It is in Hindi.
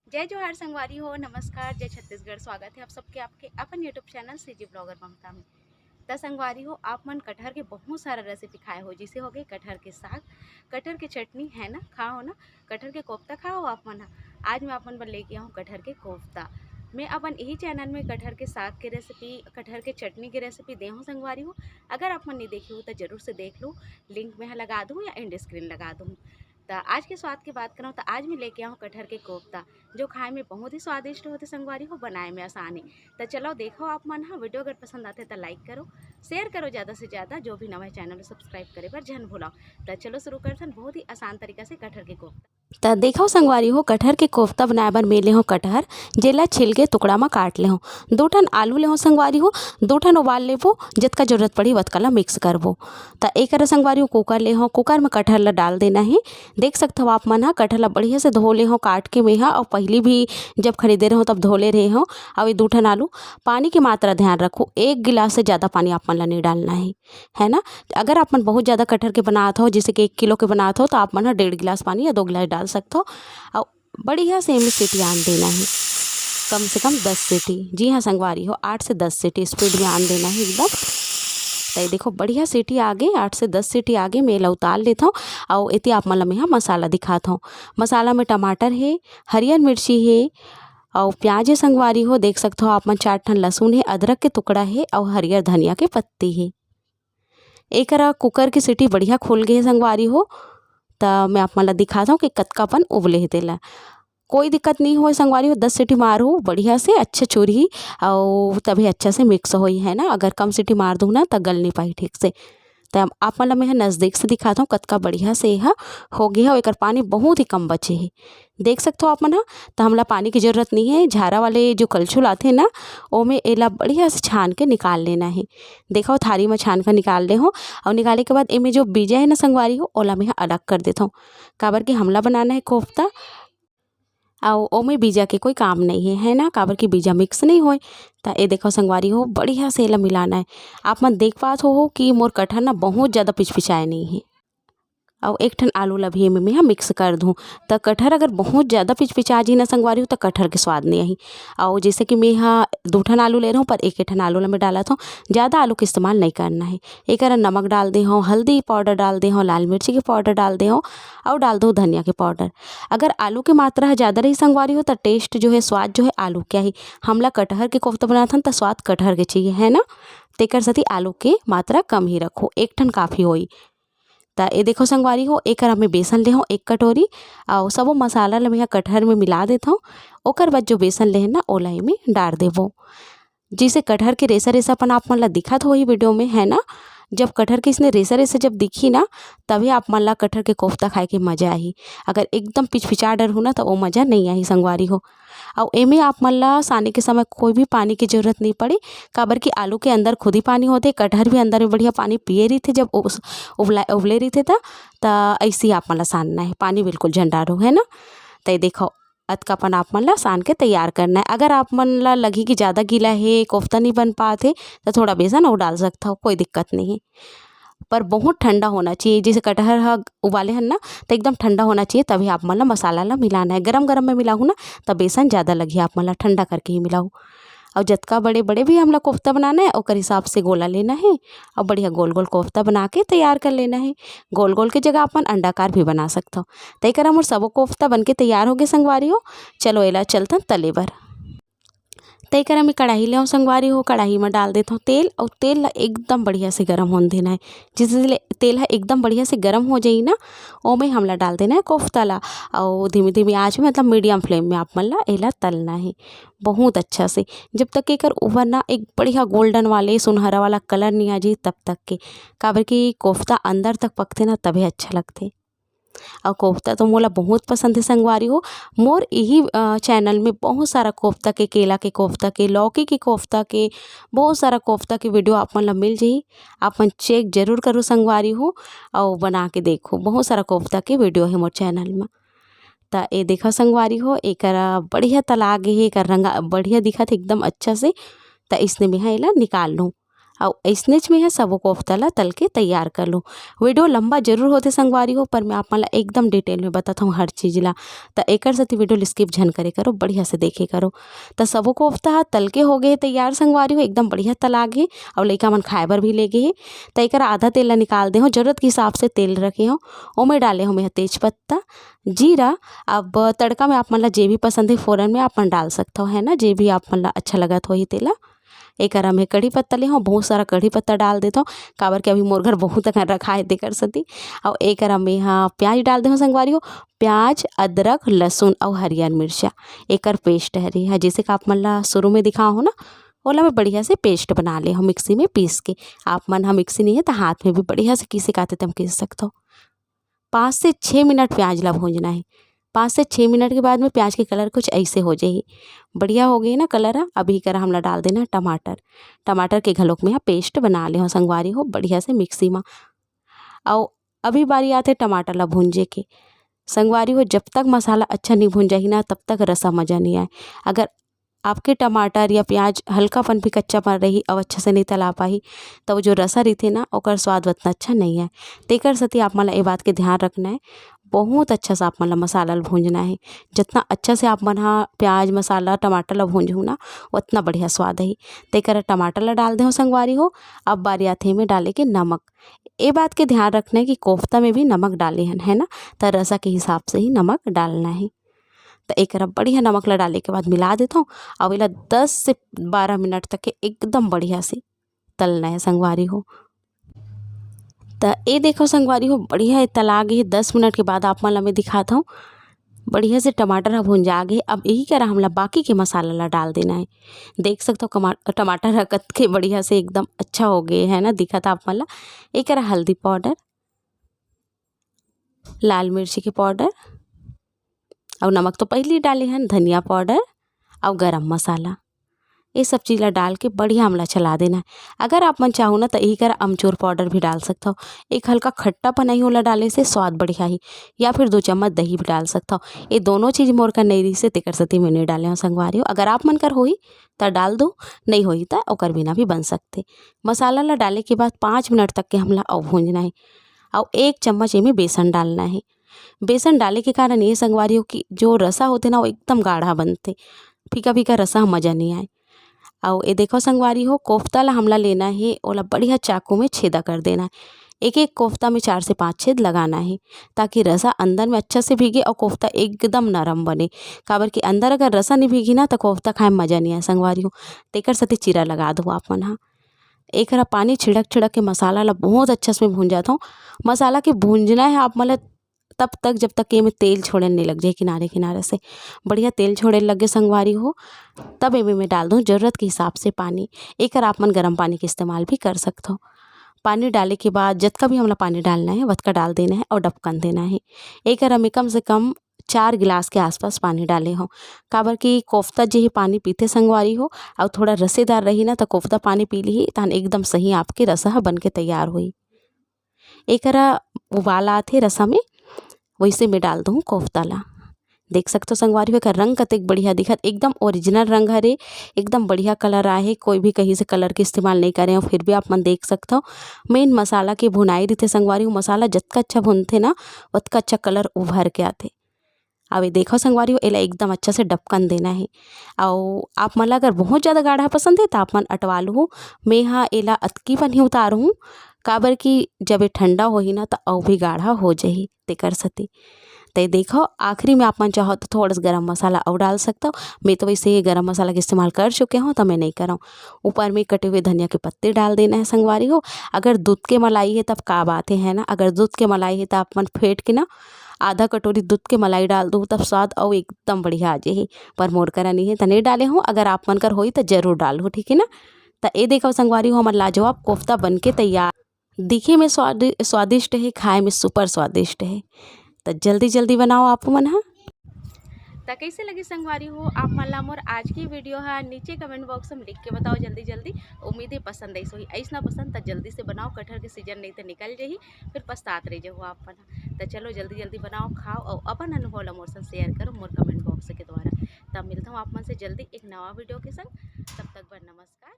जय जोहार संगवारी हो, नमस्कार, जय छत्तीसगढ़। स्वागत है आप सबके आपके अपन यूट्यूब चैनल सीजी ब्लॉगर ममता में। त संगवारी हो, आप मन कटहर के बहुत सारा रेसिपी खाए हो, जैसे हो गए कटहर के साग, कटहर के चटनी है ना, खाओ ना, कटहर के कोफ्ता खाओ आप मन। आज मैं अपन बन लेके आऊँ कटहर के कोफ्ता। मैं अपन यही चैनल में कटहर के साग के रेसिपी, कटहर के चटनी की रेसिपी दे हूँ संगवारी हो। अगर आप मन नहीं देखी हो तो जरूर से देख लो, लिंक में लगा दूँ या एंड स्क्रीन लगा दूँ। तो आज के स्वाद की बात करूँ तो आज मैं लेके आऊँ कटहर के कोफ्ता, जो खाए में बहुत ही स्वादिष्ट होते संगवारी हो, बनाए में आसानी। तो चलो देखो आप मन, हाँ वीडियो अगर पसंद आते तो लाइक करो, शेयर करो ज़्यादा से ज़्यादा, जो भी नवा चैनल सब्सक्राइब करे पर जन भूलाओ। तो चलो शुरू करते हैं बहुत ही आसान तरीका से कटहर के कोफ्ता। त देखो संगवारी हो, कटहर के कोफ्ता बनाए बर में ले हो कटहर, जेला छिल के टुकड़ा में काट ले हो। 2 ठन आलू ले हो संगवारी हो, 2 ठन उबाल लेबो, जितना जरूरत पड़ी वतका ला मिक्स करबो। त एक संगवारी हो कुकर ले हो, कुकर में कटहर ला डाल देना है। देख सकते हो आप मन हा, कटहर ला बढ़िया से धो ले हो काट के में हा, और पहली भी जब खरीदे रहे हो तब धोले रहे हो। और ये 2 ठन आलू, पानी की मात्रा ध्यान रखो, 1 गिलास से ज़्यादा पानी आप मन ला नहीं डालना है ना। अगर आप मन बहुत ज़्यादा कटहर के बनात हो, जैसे कि 1 किलो के बनात हो, तो आप मन हा 1.5 गिलास पानी या 2 गिलास डाल सकते हो। और बढ़िया से इमें सीटी आन देना है, कम से कम 10 सीटी। जी हाँ संगवारी हो, 8 से 10 सीटी स्पीड में आन देना है एकदम। तो ये देखो बढ़िया सीटी आगे, 8 से 10 सीटी आगे मैं ला उतार लेता हूँ। और इतनी आप मन ला मैं मसाला दिखाता हूँ। मसाला में टमाटर है, हरियर मिर्ची है और प्याज है संगवारी हो। देख सकते हो आप मन 4 ठन लहसुन है, अदरक के टुकड़ा है और हरियर धनिया के पत्ती है। एक कुकर की सीटी बढ़िया खुल गई है संगवारी हो। तो मैं आप मन ला दिखाता हूँ कि कतकापन उबले है तेला। कोई दिक्कत नहीं हो संगवारी हो, 10 सीटी मारो बढ़िया से, अच्छे चूरही और तभी अच्छा से मिक्स होई है ना। अगर कम सीटी मार दूँ ना तो गल नहीं पाई ठीक से। तो आप मन ला मैं नज़दीक से दिखाता हूँ कतका बढ़िया से यह हो गया है। और पानी बहुत ही कम बचे है, देख सकते हो आप मन। तो हमला पानी की ज़रूरत नहीं है। झारा वाले जो कलछुल आते हैं ना, वो में एला बढ़िया से छान के निकाल लेना है। देखो थाली में छान कर निकाल ले हो। और निकाले के बाद इनमें जो बीजा है ना संगवारी हो, ओला मैं अलग कर देता हूँ, काबर कि हमला बनाना है कोफ्ता। और ओमे बीजा के कोई काम नहीं है ना, काबर की बीजा मिक्स नहीं होए। तो ये देखो संगवारी हो, बढ़िया से एला मिलाना है। आप मन देख पात हो कि मोर कटहर ना बहुत ज़्यादा पिचपिचाए नहीं है। और 1 ठन आलू ला भी मैं मिक्स कर दूँ। तो कटहर अगर बहुत ज़्यादा पिचपिचा जी ना संगवारी हो तो कटहर के स्वाद नहीं आई। और जैसे कि मैं यहाँ 2 ठन आलू ले रहा हूँ, पर 1 ठन आलू ला मैं डाला था। ज़्यादा आलू का इस्तेमाल नहीं करना है। एक नमक डाल दे हो, हल्दी पाउडर डाल दे हो, लाल मिर्ची के पाउडर डाल दे हो, और डाल दो धनिया के पाउडर। अगर आलू की मात्रा ज़्यादा रही संगवारी हो तो टेस्ट जो है, स्वाद जो है आलू क्या ही। हमला कटहर के कोफ्ता बनाया था तो स्वाद कटहर के चाहिए है ना। तेकर सती आलू की मात्रा कम ही रखो, 1 ठन काफ़ी होई। तो ये देखो संगवारी हो, एक में बेसन ले हो 1 कटोरी, और सबो मसाला ला मैं कटहर में मिला देता हूँ। ओकर बाद जो बेसन ले ना ओला में डाल देबो, जिसे कटहर के रेसा रेसापन आप मन ला दिखत हो ही वीडियो में है ना। जब कटहर के इसने रेसा रेसा जब दिखी ना, तभी आप मन ला कटहर के कोफ्ता खाए के मज़ा आई। अगर एकदम पिचपिचा डर हो ना तो वो मज़ा नहीं आई संगवारी हो। और एमे आप मन ला साने के समय कोई भी पानी की जरूरत नहीं पड़ी, काबर कि आलू के अंदर खुद ही पानी होते, कटहर भी अंदर में बढ़िया पानी पिए रही थे जब उबले रही थे। तो ऐसे ही आप मन ला सानना है, पानी बिल्कुल झंडारो है ना। तो ये देखो अतकापन आप मन ला सान के तैयार करना है। अगर आप मन ला लगी कि ज़्यादा गीला है, कोफ्ता नहीं बन पाते, तो थोड़ा बेसन और डाल सकता हो, कोई दिक्कत नहीं है। पर बहुत ठंडा होना चाहिए, जैसे कटहर हा उबाले हन ना, तो एकदम ठंडा होना चाहिए, तभी आप मन ला मसाला ला मिलाना है। गरम गरम में मिलाऊँ ना तो बेसन ज़्यादा लगी, आप मन ला ठंडा करके ही मिलाऊँ। और जतका बड़े बड़े भी हमला कोफ्ता बनाना है, ओकर हिसाब से गोला लेना है और बढ़िया गोल गोल कोफ्ता बना के तैयार कर लेना है। गोल गोल की जगह अपन अंडाकार भी बना सकते हो। तय कर मोर सबो कोफ्ता बन के तैयार हो गए संगवारी हो। चलो एला चलता तले बर। तय कर मैं कढ़ाई ले संगवारी हो, कढ़ाई में डाल देता हूँ तेल, और तेल ला एकदम बढ़िया से गर्म होने देना है। जिससे तेल है एकदम बढ़िया से गर्म हो जाई ना, ओमें हमला डाल देना है कोफ्ता ला। और धीमी धीमी आँच में, मतलब मीडियम फ्लेम में आप मन ला एला तलना है बहुत अच्छा से, जब तक एकर ऊपर ना एक बढ़िया गोल्डन वाले सुनहरा वाला कलर नहीं आ जाए तब तक के। काबर कि कोफ्ता अंदर तक पकते ना तभी अच्छा लगते। और कोफ्ता तो मोला बहुत पसंद है संगवारी हो। मोर यही चैनल में बहुत सारा कोफ्ता के, केला के कोफ्ता के, लौकी के कोफ्ता के, बहुत सारा कोफ्ता के वीडियो आप मन ला मिल जाही। आप मन चेक जरूर करो संगवारी हो और बना के देखो, बहुत सारा कोफ्ता के वीडियो है मोर चैनल में। तो ये देखो संगवारी हो, एकरा बढ़िया तला गे है, एकर रंग बढ़िया दिखत एकदम अच्छा से। तो इसने मैं एला निकाल लूँ। और ऐसनेच में है सबो कोफ्ता ला तल के तैयार कर लूँ। वीडियो लंबा जरूर होते संगवारी हो, पर मैं आप मन ला एकदम डिटेल में बताता हूँ हर चीज़ ला। तो एकर सेती वीडियो स्किप झन करे करो, बढ़िया से देखे करो। तो सबो कोफ्ता ह तल के हो गए तैयार संगवारी हो, एकदम बढ़िया तला गे और लइका मन खाए बर भी ले गे हे। तो एकर आधा तेल ला निकाल दे हो, जरूरत के हिसाब से तेल रखे हो। ओमे डाले हो मैं तेज पत्ता, जीरा। अब तड़का में आप मन ला जे भी पसंद है फोरन में आप मन डाल सकते हो, है ना, जे भी आप मन ला अच्छा लगत होही तेला। एकरा में कड़ी पत्ता ले हो, बहुत सारा कड़ी पत्ता डाल देता हूँ, काबर के अभी मोर घर बहुत अकन रखा है तेकर सती। और एकरा में हाँ प्याज डाल दे हो संगवारी हो, प्याज, अदरक, लहसुन और हरियर मिर्चा एकर पेस्ट हरे है, जैसे कि आप मन ला शुरू में दिखा हो ना, ओला मैं बढ़िया से पेस्ट बना ले हो मिक्सी में पीस के। आप मन हा मिक्सी नहीं है तो हाथ में भी बढ़िया से किसे काते तम किस सकते हो। 5 से 6 मिनट प्याज ला भूंजना है। 5 से 6 मिनट के बाद में प्याज के कलर कुछ ऐसे हो जाही, बढ़िया हो गई ना कलर। अभी करा हमला डाल देना टमाटर। टमाटर के घलोक में पेस्ट बना ले हो संगवारी हो बढ़िया से मिक्सी में। और अभी बारी आते टमाटर ला भूंजे के संगवारी हो, जब तक मसाला अच्छा नहीं भून जाही ना तब तक रसा मज़ा नहीं आए। अगर आपके टमाटर या प्याज हल्कापन भी कच्चापन रही और अच्छा से नहीं तला पाही तो वो जो रसा रही ना ओकर स्वाद उतना अच्छा नहीं है। तेकर सती आप मन ला ये बात के ध्यान रखना है, बहुत अच्छा से आप मन ला मसाला ला भूंजना है। जितना अच्छा से आप मन हा प्याज मसाला टमाटर ला भूंजू ना उतना बढ़िया स्वाद है। तेकर टमाटर ला डाल दे हो संगवारी हो। अब बारी आथे में डाले के नमक। ये बात के ध्यान रखना है कि कोफ्ता में भी नमक डाले हैं, है ना, तो रसा के हिसाब से ही नमक डालना है। तो एक बढ़िया नमक ला डाले के बाद मिला देता हूँ और इला 10 से 12 मिनट तक के एकदम बढ़िया से तलना है संगवारी हो। तो ये देखो संगवारी हो बढ़िया तला गए। 10 मिनट के बाद आप मन ला मैं दिखाता हूँ बढ़िया से टमाटर ह भुंजा गए। अब यही करा हमला बाकी के मसाला ला डाल देना है। देख सकते हो टमाटर रकत के बढ़िया से एकदम अच्छा हो गए है ना, दिखा था आप मन ला। एक करा हल्दी पाउडर, लाल मिर्ची के पाउडर और नमक तो पहले ही डाले हैं, धनिया पाउडर और गरम मसाला, ये सब चीज़ ला डाल के बढ़िया हमला चला देना है। अगर आप मन चाहो ना तो यही कर अमचूर पाउडर भी डाल सकता हो, एक हल्का खट्टापन ही होला डाले से स्वाद बढ़िया ही। या फिर 2 चम्मच दही भी डाल सकता हो। ये दोनों चीज़ मोर कर नहीं रही से तेकर सती मैंने डाले हो संगवारी हो। अगर आप मन कर होई तो डाल दो, नहीं होई तो ओकर बिना भी बन सकते। मसाला ला डाले के बाद 5 मिनट तक के हमला और भूंजना है। और 1 चम्मच में बेसन डालना है। बेसन डाले के कारण ये संगवारी हो कि जो रसा होते ना वो एकदम गाढ़ा बनते, फीका फीका रसा मज़ा नहीं आए। और ये देखो संगवारी हो कोफ्ता ला हमला लेना है, ओला बढ़िया चाकू में छेदा कर देना है। एक एक कोफ्ता में 4 से 5 छेद लगाना है ताकि रसा अंदर में अच्छा से भीगे और कोफ्ता एकदम नरम बने। काबर कि अंदर अगर रसा नहीं भीगी ना तो कोफ्ता खाए में मज़ा नहीं आए संगवारी हो। तेकर सती चीरा लगा दो आप मन हा। एक पानी छिड़क छिड़क के मसाला ला बहुत अच्छा से भून जाता हूँ। मसाला के भूंजना है आप मतलब तब तक जब तक कि में तेल छोड़ने नहीं लग जाए किनारे किनारे से। बढ़िया तेल छोड़े लगे संगवारी हो तब एमे मैं डाल दूँ ज़रूरत के हिसाब से पानी। एक आप मन गर्म पानी का इस्तेमाल भी कर सकते हो। पानी डाले के बाद जितना भी हमला पानी डालना है वतका डाल देना है और ढक्कन देना है। एक में कम से कम 4 गिलास के आसपास पानी डाले हो, काबर कि कोफ्ता जे ही पानी पीते संगवारी हो और थोड़ा रसेदार रही ना तो कोफ्ता पानी पी ली तहन एकदम सही आपके रसा बन के तैयार हुई। एक उबाल आथे रसा में वैसे मैं डाल दूँ कोफ्ता ला। देख सकते हो संगवारी हो का रंग कतेक बढ़िया दिखत, एकदम ओरिजिनल रंग हरे, एकदम बढ़िया कलर आए। कोई भी कहीं से कलर के इस्तेमाल नहीं करे हो, फिर भी आप मन देख सकते हो। मेन मसाला की भुनाई रही संगवारी हो, मसाला जितना अच्छा भुनते ना उतना अच्छा कलर उभर के आते। अब ये देखो संगवारी हो एला एकदम अच्छा से ढक्कन देना है। और आप मन ला अगर बहुत ज़्यादा गाढ़ा पसंद है तो आप मन अटवा लूँ। मैं हाँ एला अतकी पण ही उतारूँ, काबर कि जब ये ठंडा होही ना तो और भी गाढ़ा हो जाही तेकर सती। तो देखो आखिरी में आप मन चाहो तो थोड़ा सा गरम मसाला और डाल सकता हो। मैं तो वैसे ही गरम मसाला का इस्तेमाल कर चुके हूँ तो मैं नहीं कर रहा हूँ। ऊपर में कटे हुए धनिया के पत्ते डाल देना है संगवारी हो। अगर दूध के मलाई है तब का बात है ना, अगर दूध के मलाई है तो आप मन फेंट के ना आधा कटोरी दूध के मलाई डाल दो तब स्वाद और एकदम बढ़िया आ जाए। पर मोर करा नहीं है तो नहीं डाले हूँ, अगर आप मन कर होई तो ज़रूर डालो, ठीक है ना। तो ये देखो संगवारी हो हमारा लाजवाब कोफ्ता बन के तैयार, दिखे में स्वादिष्ट है, खाए में सुपर स्वादिष्ट है। तो जल्दी जल्दी बनाओ आप मन हा। तो कैसे लगी संगवारी हो आप मन ला मोर आज की वीडियो है नीचे कमेंट बॉक्स में लिख के बताओ जल्दी जल्दी। उम्मीद है पसंद ऐसा ही ऐसा पसंद तो जल्दी से बनाओ, कटहर के सीजन नहीं तो निकल जाही, फिर पछतात रह जाओ आप मन। तो चलो जल्दी जल्दी बनाओ, खाओ और अपन अनुभव ला मोर संग शेयर करो मोर कमेंट बॉक्स के द्वारा। तब मिलता हूँ आप मन से जल्दी एक नवा वीडियो के संग। तब तक बर नमस्कार।